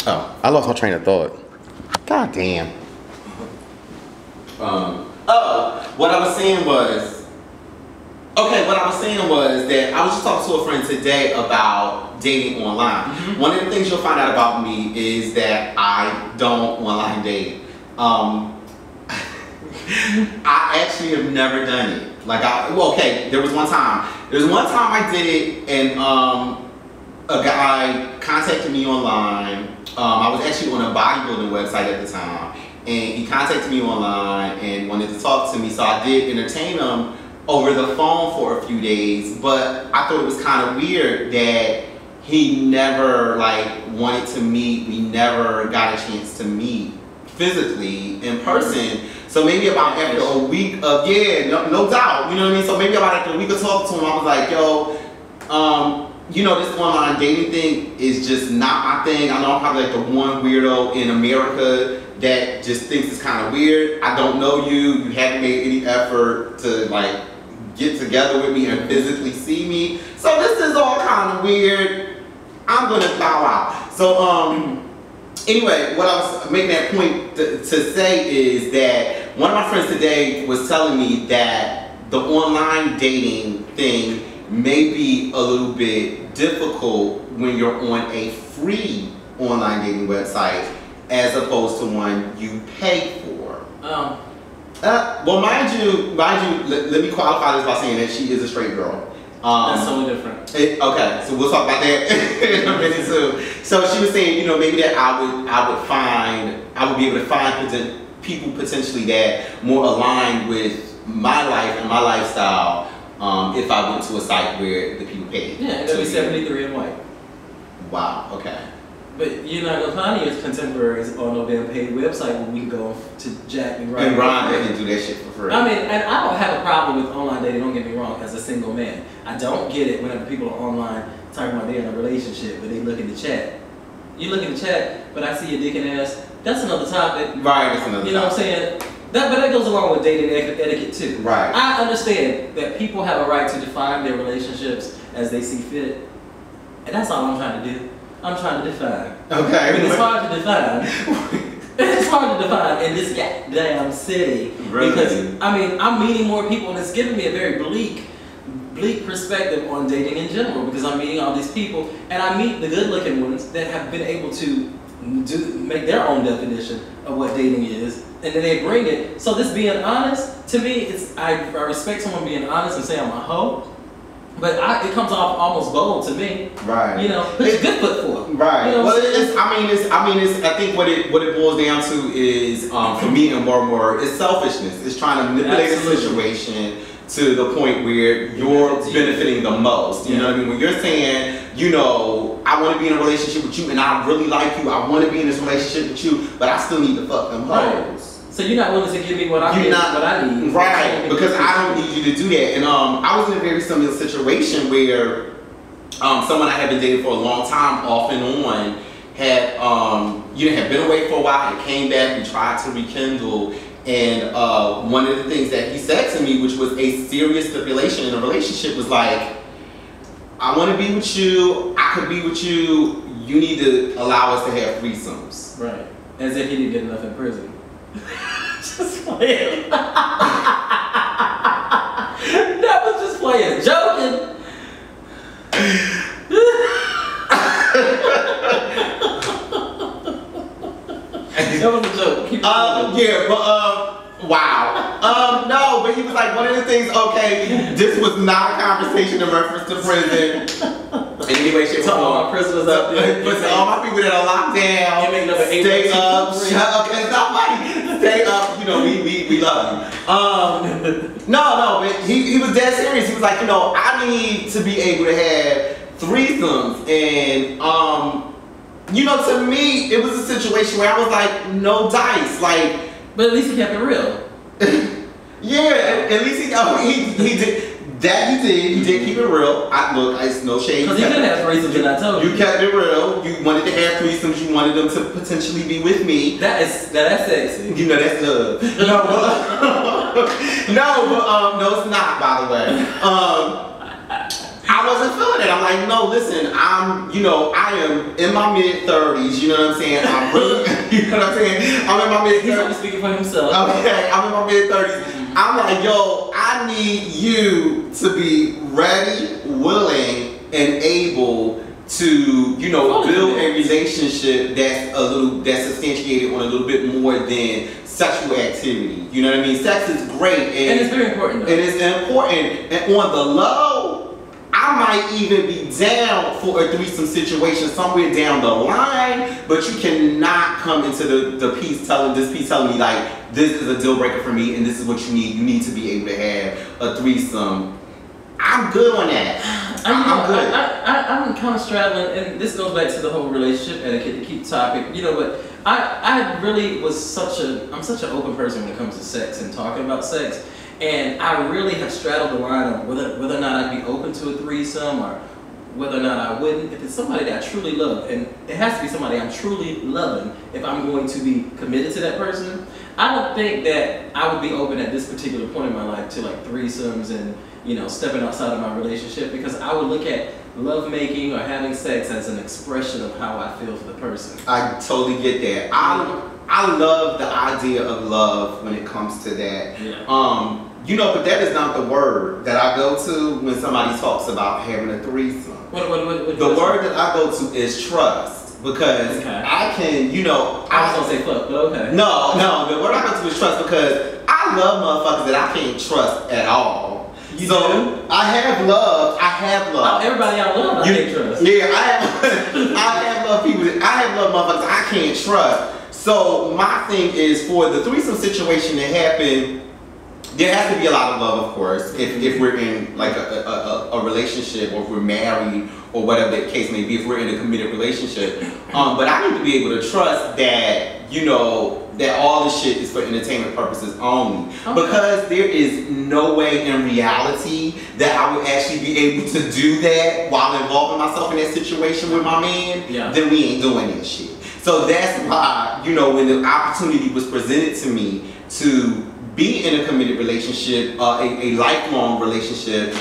Oh, I lost my train of thought. God damn. What I was saying was, that I was just talking to a friend today about dating online. Mm-hmm. One of the things you'll find out about me is that I don't online date. I actually have never done it. There was one time I did it, and a guy contacted me online. I was actually on a bodybuilding website at the time, and he contacted me online and wanted to talk to me, so I did entertain him over the phone for a few days. But I thought it was kind of weird that he never wanted to meet. We never got a chance to meet physically in person. So maybe about after a week of, no doubt, you know what I mean? So maybe about after a week of talking to him, I was like, yo, this online dating thing is just not my thing. I know I'm probably the one weirdo in America that just thinks it's kind of weird. I don't know you. You haven't made any effort to get together with me and physically see me. So this is all kind of weird. I'm gonna bow out. So anyway, what I was making that point to say is that one of my friends today was telling me that the online dating thing may be a little bit difficult when you're on a free online dating website as opposed to one you pay for. Well, mind you, let me qualify this by saying that she is a straight girl. That's totally different. Okay, so we'll talk about that in a minute too. So she was saying, maybe that I would be able to find people potentially that more aligned with my life and my lifestyle if I went to a site where the people paid. Yeah, it'll be 73 and white. Wow. Okay. But you're not gonna find any contemporaries on no damn paid website where we can go to Jack and Ryan. And Ron and do that shit for free. I mean, and I don't have a problem with online dating, don't get me wrong, as a single man. I don't get it whenever people are online talking about they're in a relationship, but they look in the chat. You look in the chat, but I see your dick and ass. That's another topic. Right, that's another topic. You know what I'm saying? But that goes along with dating etiquette too. Right. I understand that people have a right to define their relationships as they see fit. And that's all I'm trying to do. I'm trying to define. Okay. But it's hard to define. It's hard to define in this goddamn city. Really? Because, I'm meeting more people and it's giving me a very bleak perspective on dating in general, because I'm meeting all these people and I meet the good looking ones that have been able to make their own definition of what dating is, and then they bring it. So this being honest, to me, I respect someone being honest and say I'm a hoe, but it comes off almost bold to me. Right. Put your good foot forward. Right. Well, I think what it boils down to is for me and more it's selfishness. It's trying to manipulate a situation to the point where you're benefiting the most. You know what I mean? When you're saying, I want to be in a relationship with you and I really like you, I want to be in this relationship with you, but I still need to fuck them hoes. So you're not willing to give me what I need. Right, because I don't need you to do that. And I was in a very similar situation where someone I had been dating for a long time, off and on, had been away for a while, and came back, we tried to rekindle. And one of the things that he said to me, which was a serious stipulation in a relationship, was like, I want to be with you, I could be with you, you need to allow us to have threesomes. Right. As if he didn't get enough in prison. Just playing. That was just playing. Joking. That was a joke. Wow. No, but he was like, one of the things, this was not a conversation in reference to prison. In any way, shape, or form. All my prisoners up there. But all my people that are locked down, stay up, shut up, it's not funny. Stay up, we love you. No, but he was dead serious. He was like, I need to be able to have threesomes. And, to me, it was a situation where I was like, no dice. But at least he kept it real. Yeah, at least he did. That he did. He did keep it real. It's no shade. Because he could have threesomes, and I told you. You kept it real. You wanted to have threesomes. You wanted them to potentially be with me. That's sexy. That's love. No, it's not. By the way, I wasn't feeling it. I'm like, like, no, listen, I am in my mid-30s, you know what I'm saying? I'm really, you know what I'm saying? I'm in my mid-30s. He's only speaking for himself. Okay, I'm in my mid-30s. I'm like, yo, I need you to be ready, willing, and able to, build a relationship that's substantiated on a little bit more than sexual activity. You know what I mean? Sex is great. And it's very important, though. And it's important. And on the low, I might even be down for a threesome situation somewhere down the line, but you cannot come into this piece telling me like, this is a deal breaker for me and this is what you need. You need to be able to have a threesome. I'm good on that. I'm good. I'm kind of straddling, and this goes back to the whole relationship etiquette, to keep topic, but I really was I'm such an open person when it comes to sex and talking about sex, and I really have straddled the line of whether or not I'd be open to a threesome or whether or not I wouldn't. If it's somebody that I truly love, and it has to be somebody I'm truly loving if I'm going to be committed to that person, I don't think that I would be open at this particular point in my life to like threesomes and stepping outside of my relationship, because I would look at lovemaking or having sex as an expression of how I feel for the person. I totally get that. I love the idea of love when it comes to that. Yeah. But that is not the word that I go to when somebody talks about having a threesome. What the word that I go to is trust, because I can, I was gonna say fuck, but okay. No, the word I go to is trust, because I love motherfuckers that I can't trust at all. You do? I have loved. Everybody I love, I can't trust. Yeah, I have loved people. I have loved motherfuckers I can't trust. So my thing is, for the threesome situation to happen, there has to be a lot of love, of course, if we're in like a relationship, or if we're married, or whatever the case may be, if we're in a committed relationship. But I need to be able to trust that, that all this shit is for entertainment purposes only. Okay. Because there is no way in reality that I would actually be able to do that while involving myself in that situation with my man. Yeah. Then we ain't doing that shit. So that's why, when the opportunity was presented to me to be in a committed relationship, a lifelong relationship,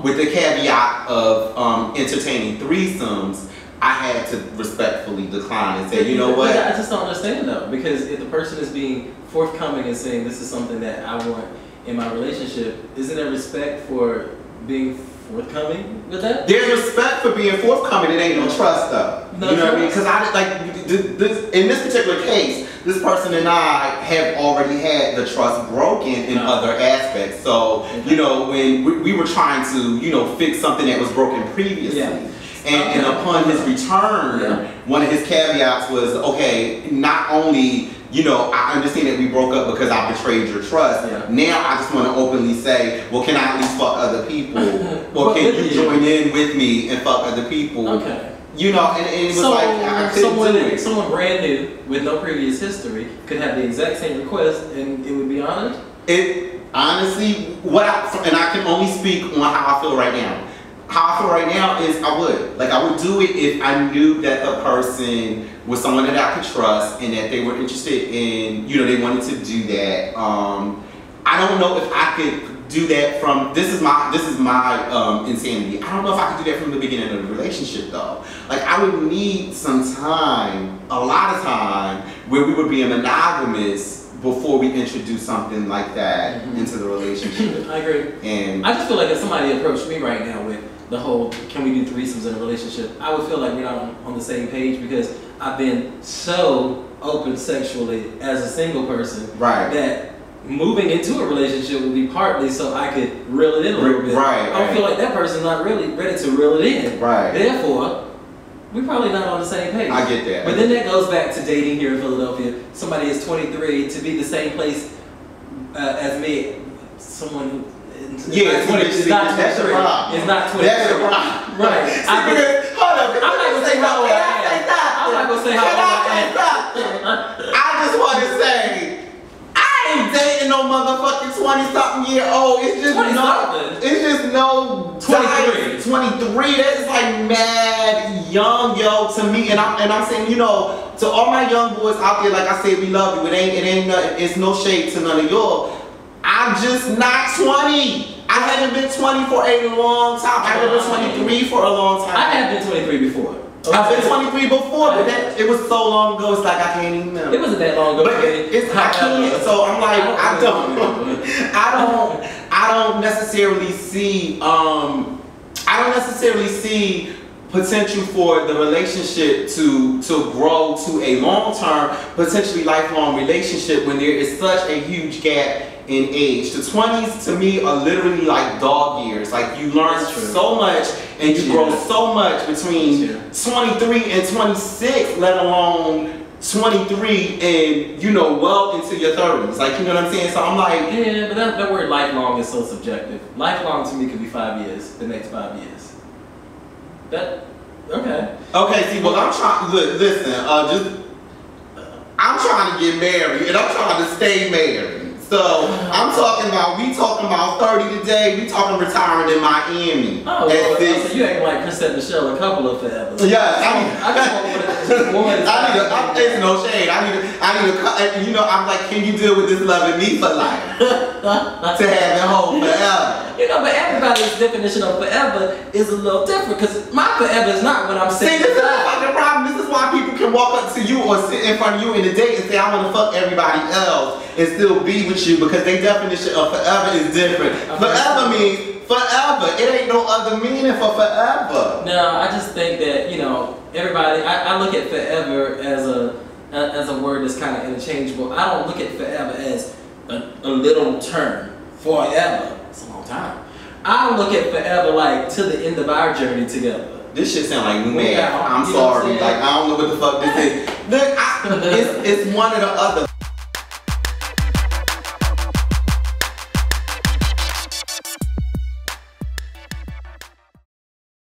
with the caveat of entertaining threesomes, I had to respectfully decline and say, you know what? I just don't understand though, because if the person is being forthcoming and saying this is something that I want in my relationship, isn't there respect for being forthcoming with that? There's respect for being forthcoming. It ain't no trust though. No you know trust. What I mean? Because in this particular case, this person and I have already had the trust broken in other aspects. So, when we were trying to, fix something that was broken previously. Yeah. And upon his return, one of his caveats was, okay, not only, I understand that we broke up because I betrayed your trust. Yeah. Now I just want to openly say, well, can I at least fuck other people? Or can you join in with me and fuck other people? Okay. And it was like, I couldn't do it. Someone brand new with no previous history could have the exact same request and it would be honored? Honestly, and I can only speak on how I feel right now. How I feel right now is I would do it if I knew that the person was someone that I could trust and that they were interested in, they wanted to do that. I don't know if I could do that from, this is my insanity. I don't know if I could do that from the beginning of the relationship though. Like I would need some time, a lot of time, where we would be monogamous before we introduce something like that into the relationship. I agree. And I just feel like if somebody approached me right now with the whole, can we do threesomes in a relationship, I would feel like we're not on the same page, because I've been so open sexually as a single person, that moving into a relationship would be partly so I could reel it in a little bit. I don't feel like that person's not really ready to reel it in. Therefore, we're probably not on the same page. I get that. But then that goes back to dating here in Philadelphia. Somebody is 23 to be the same place as me. Someone who it's not 23. It's not 23. That's a problem. Right. Hold up. I'm not gonna say how old I am. I'm not gonna say how old I am. I just want to say, I ain't dating no motherfucking 20-something-year-old. It's just no 23. 23. That's like mad young, to me. And I'm saying, to all my young boys out there, like I said, we love you. It ain't nothing. It's no shade to none of y'all. I'm just not 20. I hadn't been 20 for a long time. I haven't been 23 for a long time. I have been 23 before. Okay. I've been 23 before, but it was so long ago. It's like I can't even remember. It wasn't that long ago. But I can't. So I'm like, I don't necessarily see. I don't necessarily see potential for the relationship to grow to a long-term, potentially lifelong relationship when there is such a huge gap in age. The 20s to me are literally like dog years. Like you learn so much and you grow so much between 23 and 26, let alone 23 and, you know, well into your 30s. Like, you know what I'm saying? So I'm like... Yeah, but that word lifelong is so subjective. Lifelong to me could be 5 years, the next 5 years. Okay. Okay, see, well, I'm trying... Listen, I'm trying to get married and I'm trying to stay married. So I'm talking about, we talking about 30 today, we talking retirement in Miami. Oh, well, so you acting like Chrisette Michelle, a couple of forever. Yeah, it's no shade. You know, I'm like, can you deal with this loving me for life? To have it whole forever. You know, but everybody's definition of forever is a little different, because my forever is not when I'm saying. See, this is the fucking problem. This is why people can walk up to you or sit in front of you in a date and say, I want to fuck everybody else and still be with you, because their definition of forever is different. Forever means forever. It ain't no other meaning for forever. No, I just think that, you know, everybody, I look at forever as a word that's kind of interchangeable. I don't look at forever as a little term. Forever. It's a long time. I look at forever like to the end of our journey together. This shit sound like new man. I'm sorry. Like, I don't know what the fuck this is. Look, it's one or the other.